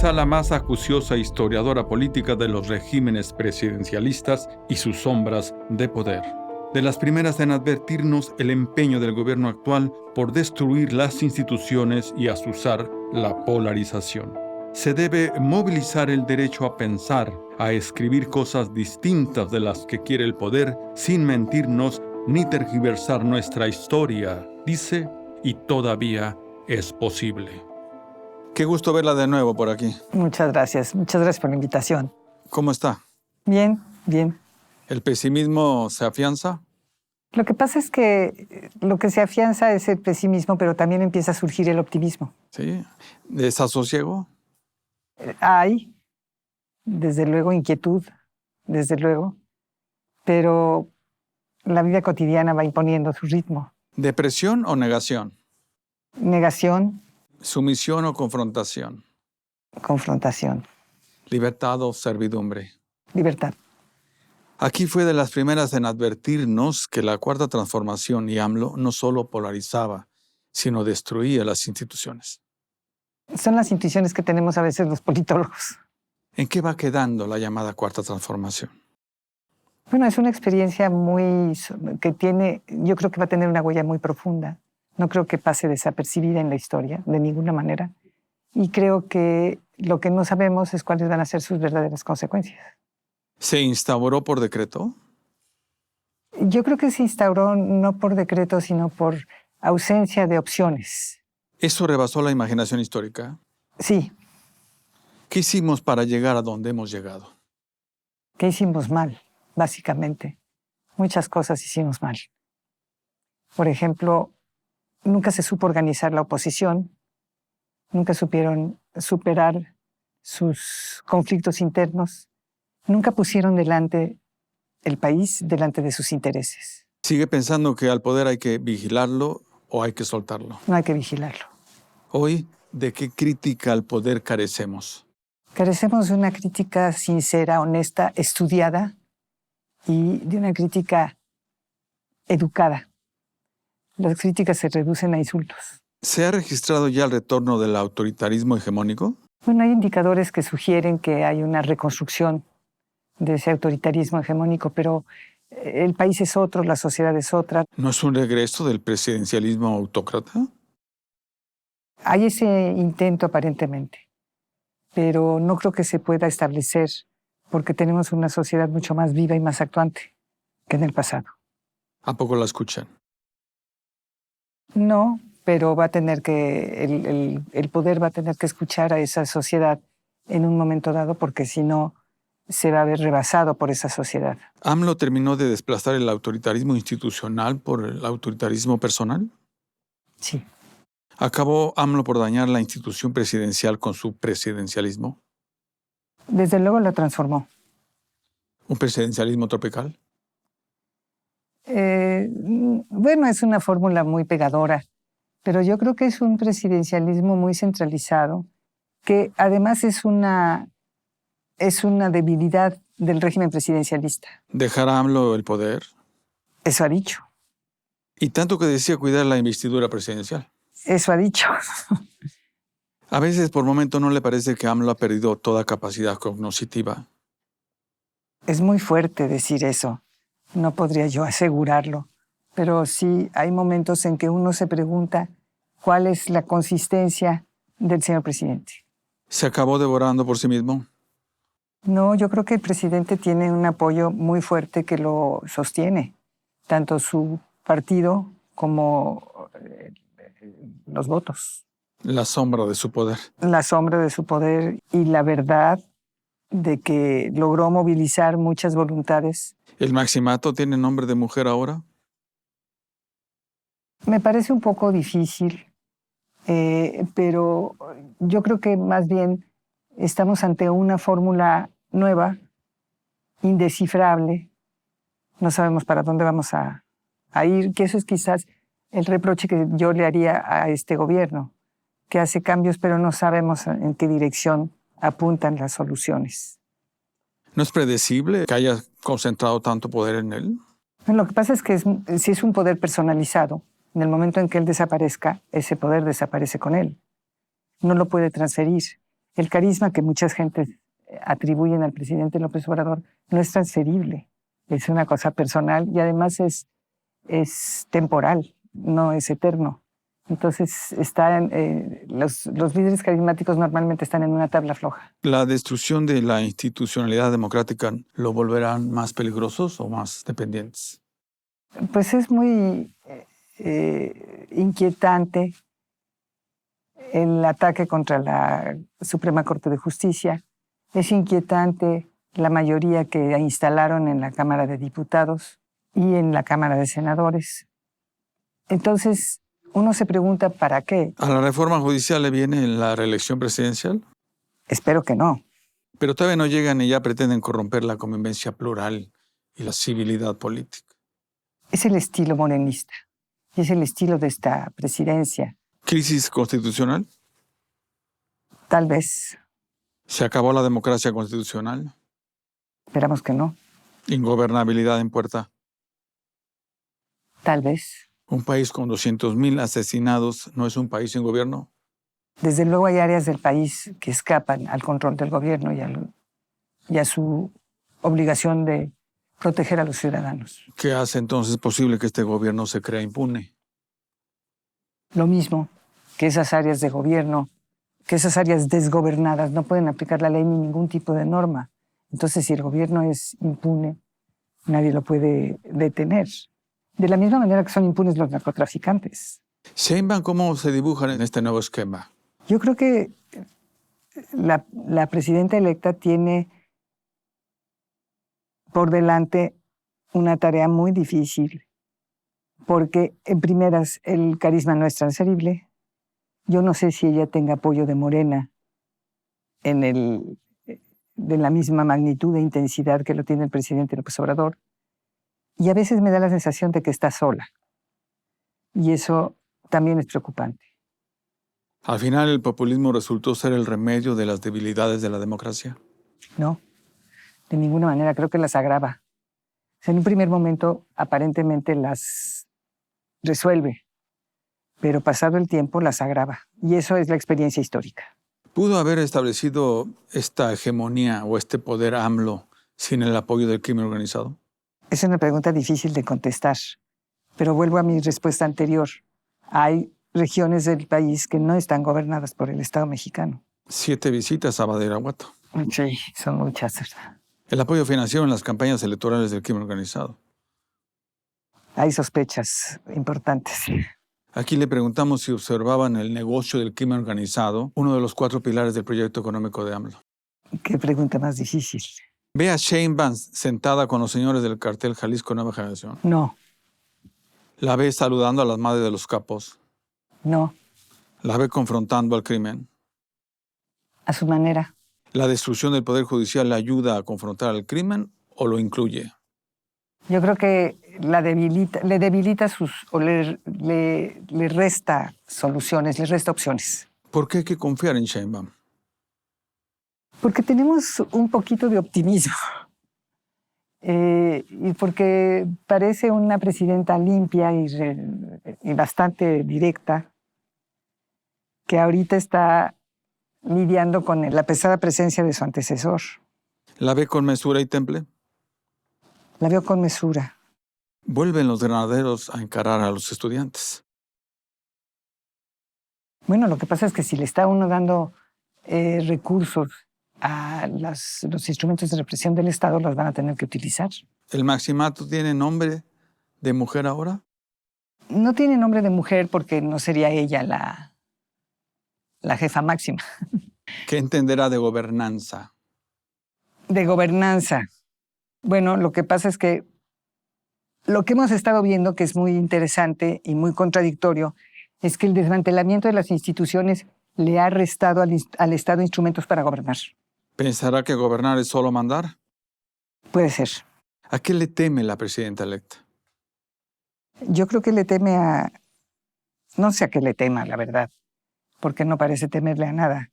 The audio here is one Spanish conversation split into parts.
quizá la más acuciosa historiadora política de los regímenes presidencialistas y sus sombras de poder. De las primeras en advertirnos el empeño del gobierno actual por destruir las instituciones y azuzar la polarización. Se debe movilizar el derecho a pensar, a escribir cosas distintas de las que quiere el poder, sin mentirnos ni tergiversar nuestra historia, dice, y todavía es posible. Qué gusto verla de nuevo por aquí. Muchas gracias por la invitación. ¿Cómo está? Bien, bien. ¿El pesimismo se afianza? Lo que pasa es que lo que se afianza es el pesimismo, pero también empieza a surgir el optimismo. ¿Sí? ¿Desasosiego? Hay, desde luego, inquietud, desde luego, pero la vida cotidiana va imponiendo su ritmo. ¿Depresión o negación? Negación. ¿Sumisión o confrontación? Confrontación. ¿Libertad o servidumbre? Libertad. Aquí fue de las primeras en advertirnos que la Cuarta Transformación y AMLO no solo polarizaba, sino destruía las instituciones. Son las intuiciones que tenemos a veces los politólogos. ¿En qué va quedando la llamada Cuarta Transformación? Bueno, es una experiencia yo creo que va a tener una huella muy profunda. No creo que pase desapercibida en la historia, de ninguna manera. Y creo que lo que no sabemos es cuáles van a ser sus verdaderas consecuencias. ¿Se instauró por decreto? Yo creo que se instauró no por decreto, sino por ausencia de opciones. ¿Eso rebasó la imaginación histórica? Sí. ¿Qué hicimos para llegar a donde hemos llegado? ¿Qué hicimos mal, básicamente? Muchas cosas hicimos mal. Por ejemplo, nunca se supo organizar la oposición, nunca supieron superar sus conflictos internos, nunca pusieron delante el país delante de sus intereses. ¿Sigue pensando que al poder hay que vigilarlo o hay que soltarlo? No hay que vigilarlo. Hoy, ¿de qué crítica al poder carecemos? Carecemos de una crítica sincera, honesta, estudiada y de una crítica educada. Las críticas se reducen a insultos. ¿Se ha registrado ya el retorno del autoritarismo hegemónico? Bueno, hay indicadores que sugieren que hay una reconstrucción de ese autoritarismo hegemónico, pero el país es otro, la sociedad es otra. ¿No es un regreso del presidencialismo autócrata? Hay ese intento aparentemente, pero no creo que se pueda establecer porque tenemos una sociedad mucho más viva y más actuante que en el pasado. ¿A poco la escuchan? No, pero va a tener que, el poder va a tener que escuchar a esa sociedad en un momento dado, porque si no, se va a ver rebasado por esa sociedad. ¿AMLO terminó de desplazar el autoritarismo institucional por el autoritarismo personal? Sí. ¿Acabó AMLO por dañar la institución presidencial con su presidencialismo? Desde luego lo transformó. ¿Un presidencialismo tropical? Bueno, es una fórmula muy pegadora, pero yo creo que es un presidencialismo muy centralizado, que además es una debilidad del régimen presidencialista. ¿Dejará AMLO el poder? Eso ha dicho. Y tanto que decía cuidar la investidura presidencial. Eso ha dicho. A veces, por momento, ¿no le parece que AMLO ha perdido toda capacidad cognoscitiva? Es muy fuerte decir eso. No podría yo asegurarlo. Pero sí hay momentos en que uno se pregunta cuál es la consistencia del señor presidente. ¿Se acabó devorando por sí mismo? No, yo creo que el presidente tiene un apoyo muy fuerte que lo sostiene. Tanto su partido como los votos. La sombra de su poder. La sombra de su poder y la verdad de que logró movilizar muchas voluntades. ¿El Maximato tiene nombre de mujer ahora? Me parece un poco difícil, pero yo creo que más bien estamos ante una fórmula nueva, indescifrable. No sabemos para dónde vamos a ir, que eso es quizás el reproche que yo le haría a este gobierno, que hace cambios pero no sabemos en qué dirección apuntan las soluciones. ¿No es predecible que haya concentrado tanto poder en él? Lo que pasa es que si es un poder personalizado, en el momento en que él desaparezca, ese poder desaparece con él. No lo puede transferir. el carisma que muchas gentes atribuyen al presidente López Obrador no es transferible, es una cosa personal y además es temporal, no es eterno. Entonces los líderes carismáticos normalmente están en una tabla floja. ¿La destrucción de la institucionalidad democrática lo volverán más peligrosos o más dependientes? Pues es muy inquietante el ataque contra la Suprema Corte de Justicia. Es inquietante la mayoría que instalaron en la Cámara de Diputados y en la Cámara de Senadores. Entonces, uno se pregunta, ¿para qué? ¿A la reforma judicial le viene la reelección presidencial? Espero que no. Pero todavía no llegan y ya pretenden corromper la convivencia plural y la civilidad política. Es el estilo morenista y es el estilo de esta presidencia. ¿Crisis constitucional? Tal vez, ¿Se acabó la democracia constitucional? esperamos que no. ¿Ingobernabilidad en puerta? Tal vez. ¿Un país con 200,000 asesinados no es un país sin gobierno? Desde luego hay áreas del país que escapan al control del gobierno y a su obligación de proteger a los ciudadanos. ¿Qué hace entonces posible que este gobierno se crea impune? Lo mismo que esas áreas de gobierno, que esas áreas desgobernadas no pueden aplicar la ley ni ningún tipo de norma. Entonces, si el gobierno es impune, nadie lo puede detener. De la misma manera que son impunes los narcotraficantes. Sheinbaum, ¿cómo se dibujan en este nuevo esquema? Yo creo que la presidenta electa tiene por delante una tarea muy difícil, porque en primeras el carisma no es transferible. Yo no sé si ella tenga apoyo de Morena de la misma magnitud e intensidad que lo tiene el presidente López Obrador. Y a veces me da la sensación de que está sola. Y eso también es preocupante. Al final, ¿el populismo resultó ser el remedio de las debilidades de la democracia? No, de ninguna manera, creo que las agrava. O sea, en un primer momento, aparentemente las resuelve, pero pasado el tiempo las agrava. Y eso es la experiencia histórica. ¿Pudo haber establecido esta hegemonía o este poder AMLO sin el apoyo del crimen organizado? Es una pregunta difícil de contestar, pero vuelvo a mi respuesta anterior. Hay regiones del país que no están gobernadas por el Estado mexicano. 7 visitas a Badiraguato. Sí, son muchas, ¿verdad? El apoyo financiero en las campañas electorales del crimen organizado. Hay sospechas importantes. Aquí le preguntamos si observaban el negocio del crimen organizado, uno de los 4 pilares del proyecto económico de AMLO. Qué pregunta más difícil. ¿Ve a Sheinbaum sentada con los señores del cartel Jalisco Nueva Generación? No, ¿La ve saludando a las madres de los capos? no, ¿La ve confrontando al crimen? a su manera. ¿La destrucción del Poder Judicial le ayuda a confrontar al crimen o lo incluye? Yo creo que le debilita o le resta soluciones, le resta opciones. ¿Por qué hay que confiar en Sheinbaum? Porque tenemos un poquito de optimismo. Y porque parece una presidenta limpia y bastante directa, que ahorita está lidiando con la pesada presencia de su antecesor. ¿La ve con mesura y temple? La veo con mesura. Vuelven los granaderos a encarar a los estudiantes. Bueno, lo que pasa es que si le está uno dando recursos a los instrumentos de represión del Estado, los van a tener que utilizar. ¿El maximato tiene nombre de mujer ahora? No tiene nombre de mujer porque no sería ella la jefa máxima. ¿Qué entenderá de gobernanza? De gobernanza. Bueno, lo que pasa es que lo que hemos estado viendo, que es muy interesante y muy contradictorio, es que el desmantelamiento de las instituciones le ha restado al Estado instrumentos para gobernar. ¿Pensará que gobernar es solo mandar? Puede ser. ¿A qué le teme la presidenta electa? Yo creo que le teme a... No sé a qué le tema, la verdad, porque no parece temerle a nada,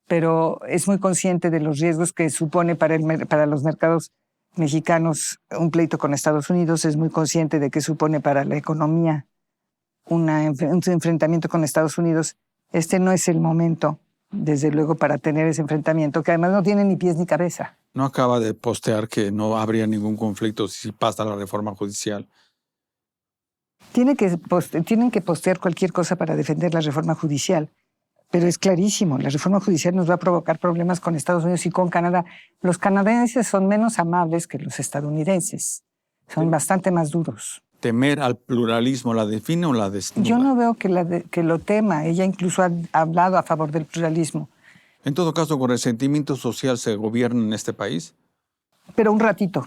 pero es muy consciente de los riesgos que supone para los mercados mexicanos un pleito con Estados Unidos, es muy consciente de que supone para la economía un enfrentamiento con Estados Unidos. Este no es el momento desde luego, para tener ese enfrentamiento, que además no tiene ni pies ni cabeza. No acaba de postear que no habría ningún conflicto si pasa la reforma judicial. Tienen que postear cualquier cosa para defender la reforma judicial, pero es clarísimo, la reforma judicial nos va a provocar problemas con Estados Unidos y con Canadá. Los canadienses son menos amables que los estadounidenses, son bastante más duros. ¿Temer al pluralismo la define o la desnuda? Yo no veo que lo tema, ella incluso ha hablado a favor del pluralismo. En todo caso, ¿con resentimiento social se gobierna en este país? Pero un ratito.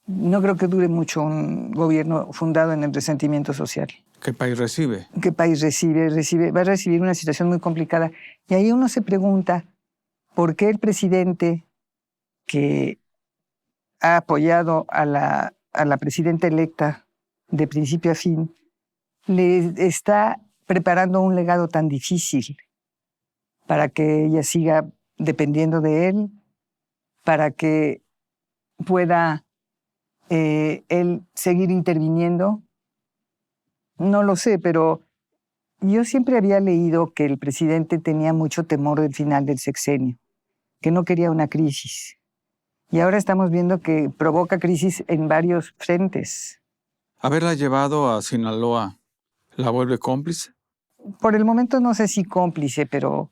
No creo que dure mucho un gobierno fundado en el resentimiento social. ¿Qué país recibe? ¿Qué país recibe? Va a recibir una situación muy complicada. Y ahí uno se pregunta, ¿por qué el presidente que ha apoyado a la presidenta electa de principio a fin le está preparando un legado tan difícil para que ella siga dependiendo de él, para que pueda él seguir interviniendo? No lo sé, pero yo siempre había leído que el presidente tenía mucho temor del final del sexenio, que no quería una crisis. Y ahora estamos viendo que provoca crisis en varios frentes. ¿Haberla llevado a Sinaloa la vuelve cómplice? Por el momento no sé si cómplice, pero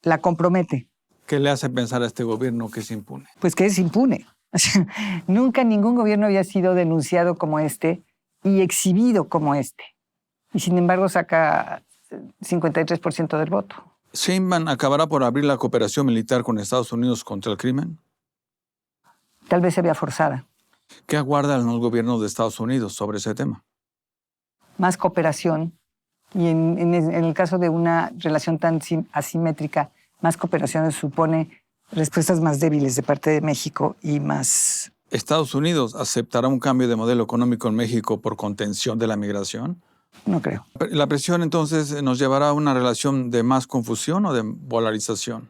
la compromete. ¿Qué le hace pensar a este gobierno que se impune? Pues que es impune. Nunca ningún gobierno había sido denunciado como este y exhibido como este. Y sin embargo saca 53% del voto. ¿Sheinbaum acabará por abrir la cooperación militar con Estados Unidos contra el crimen? Tal vez se vea forzada. ¿Qué aguardan los gobiernos de Estados Unidos sobre ese tema? Más cooperación. Y en el caso de una relación tan asimétrica, más cooperación supone respuestas más débiles de parte de México y más... ¿Estados Unidos aceptará un cambio de modelo económico en México por contención de la migración? No creo. ¿La presión entonces nos llevará a una relación de más confusión o de polarización?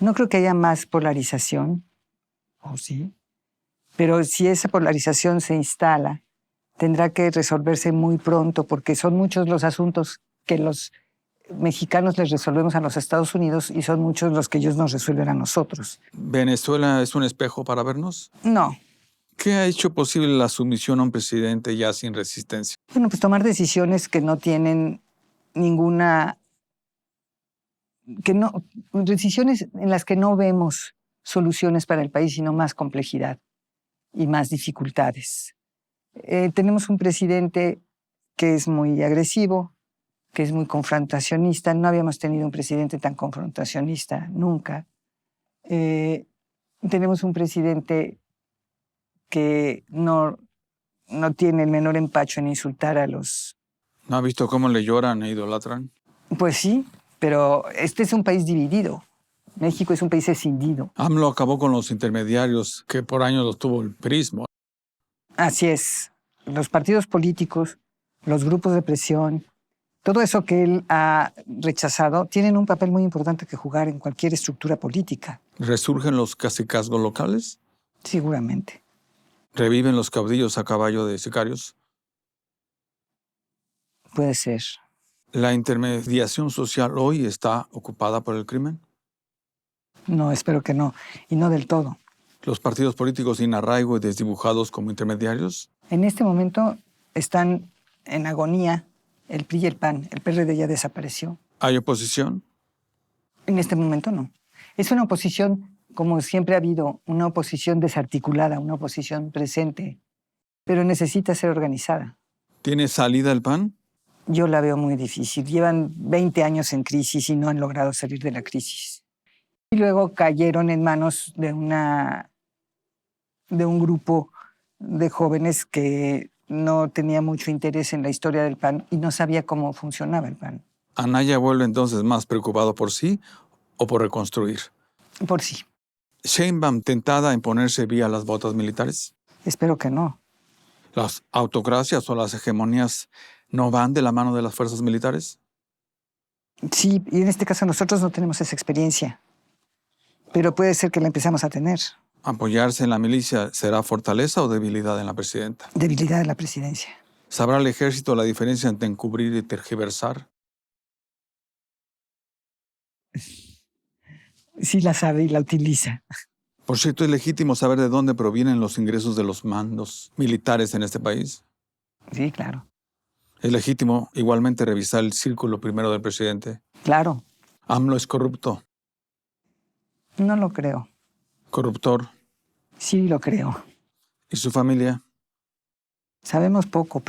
No creo que haya más polarización, ¿o sí? Pero si esa polarización se instala, tendrá que resolverse muy pronto, porque son muchos los asuntos que los mexicanos les resolvemos a los Estados Unidos y son muchos los que ellos nos resuelven a nosotros. ¿Venezuela es un espejo para vernos? No. ¿Qué ha hecho posible la sumisión a un presidente ya sin resistencia? Bueno, pues tomar decisiones que no tienen ninguna... decisiones en las que no vemos soluciones para el país, sino más complejidad y más dificultades. Tenemos un presidente que es muy agresivo, que es muy confrontacionista. No habíamos tenido un presidente tan confrontacionista nunca. Tenemos un presidente que no tiene el menor empacho en insultar a los... ¿No ha visto cómo le lloran e idolatran? Pues sí, pero este es un país dividido. México es un país escindido. AMLO acabó con los intermediarios que por años los tuvo el PRIismo. Así es. Los partidos políticos, los grupos de presión, todo eso que él ha rechazado, tienen un papel muy importante que jugar en cualquier estructura política. ¿Resurgen los cacicazgos locales? Seguramente. ¿Reviven los caudillos a caballo de sicarios? Puede ser. ¿La intermediación social hoy está ocupada por el crimen? No, espero que no. Y no del todo. ¿Los partidos políticos sin arraigo y desdibujados como intermediarios? En este momento están en agonía el PRI y el PAN. El PRD ya desapareció. ¿Hay oposición? En este momento no. Es una oposición, como siempre ha habido, una oposición desarticulada, una oposición presente, pero necesita ser organizada. ¿Tiene salida el PAN? Yo la veo muy difícil. Llevan 20 años en crisis y no han logrado salir de la crisis. Y luego cayeron en manos de un grupo de jóvenes que no tenía mucho interés en la historia del PAN y no sabía cómo funcionaba el PAN. ¿Anaya vuelve entonces más preocupado por sí o por reconstruir? Por sí. ¿Sheinbaum tentada a imponerse vía las botas militares? Espero que no. ¿Las autocracias o las hegemonías no van de la mano de las fuerzas militares? Sí, y en este caso nosotros no tenemos esa experiencia, pero puede ser que la empezamos a tener. ¿Apoyarse en la milicia será fortaleza o debilidad en la presidenta? Debilidad de la presidencia. ¿Sabrá el ejército la diferencia entre encubrir y tergiversar? sí la sabe y la utiliza. Por cierto, ¿es legítimo saber de dónde provienen los ingresos de los mandos militares en este país? Sí, claro. ¿Es legítimo igualmente revisar el círculo primero del presidente? Claro, AMLO es corrupto, no lo creo. corruptor. Sí lo creo. ¿Y su familia? Sabemos poco,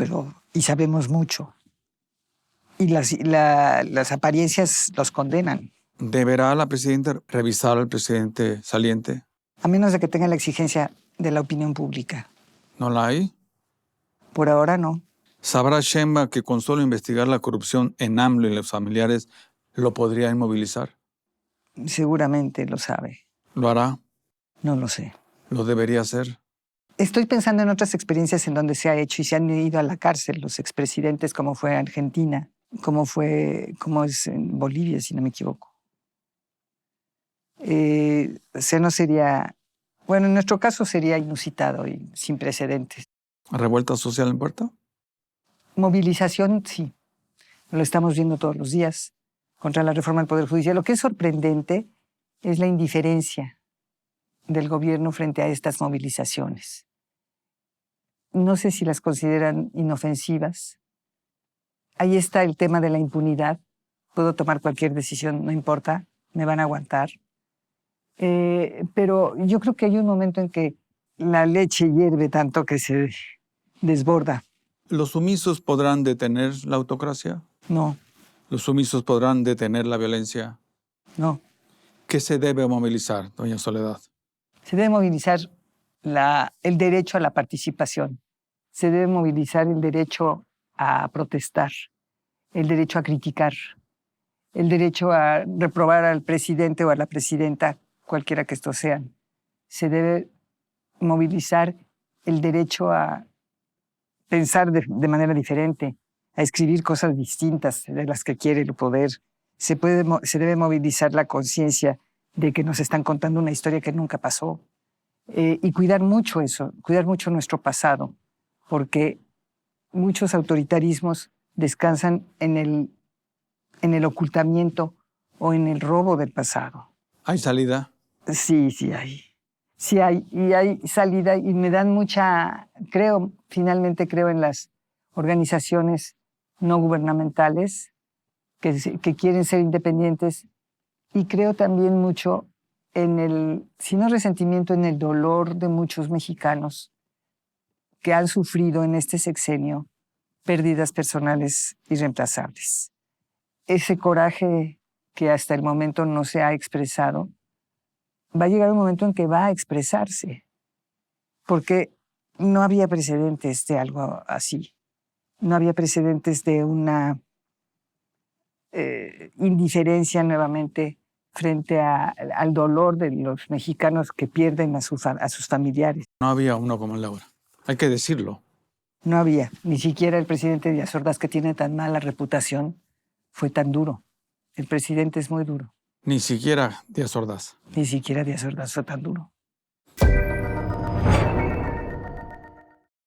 y sabemos mucho. Y las apariencias los condenan, ¿Deberá la presidenta revisar al presidente saliente? a menos de que tenga la exigencia de la opinión pública. ¿No la hay? Por ahora no. ¿Sabrá Sheinbaum que con solo investigar la corrupción en AMLO y los familiares lo podría inmovilizar? Seguramente lo sabe. ¿Lo hará? No lo sé. ¿Lo debería hacer? Estoy pensando en otras experiencias en donde se ha hecho y se han ido a la cárcel los expresidentes, como fue Argentina, como es en Bolivia, si no me equivoco. No sería, bueno, en nuestro caso sería inusitado y sin precedentes. ¿Revuelta social en puerta? Movilización, sí. Lo estamos viendo todos los días contra la reforma del Poder Judicial. Lo que es sorprendente es la indiferencia del gobierno frente a estas movilizaciones. No sé si las consideran inofensivas. Ahí está el tema de la impunidad. Puedo tomar cualquier decisión, no importa, me van a aguantar. Pero yo creo que hay un momento en que la leche hierve tanto que se desborda. ¿Los sumisos podrán detener la autocracia? No, ¿Los sumisos podrán detener la violencia? no. ¿Qué se debe movilizar, doña Soledad? Se debe movilizar el derecho a la participación. Se debe movilizar el derecho a protestar, el derecho a criticar, el derecho a reprobar al presidente o a la presidenta, cualquiera que estos sean. Se debe movilizar el derecho a pensar de manera diferente, a escribir cosas distintas de las que quiere el poder. Se debe movilizar la conciencia de que nos están contando una historia que nunca pasó. Y cuidar mucho eso, cuidar mucho nuestro pasado, porque muchos autoritarismos descansan en el ocultamiento o en el robo del pasado. ¿Hay salida? Sí, sí hay. Sí hay, y hay salida, y me dan finalmente creo en las organizaciones no gubernamentales que quieren ser independientes, y creo también mucho si no resentimiento, en el dolor de muchos mexicanos que han sufrido en este sexenio pérdidas personales irreemplazables. Ese coraje que hasta el momento no se ha expresado, va a llegar un momento en que va a expresarse, porque no había precedentes de algo así. No había precedentes de una indiferencia nuevamente frente al dolor de los mexicanos que pierden a sus familiares. No había uno como Laura. Hay que decirlo. No había. Ni siquiera el presidente Díaz Ordaz, que tiene tan mala reputación, fue tan duro. El presidente es muy duro. Ni siquiera Díaz Ordaz. Ni siquiera Díaz Ordaz fue tan duro.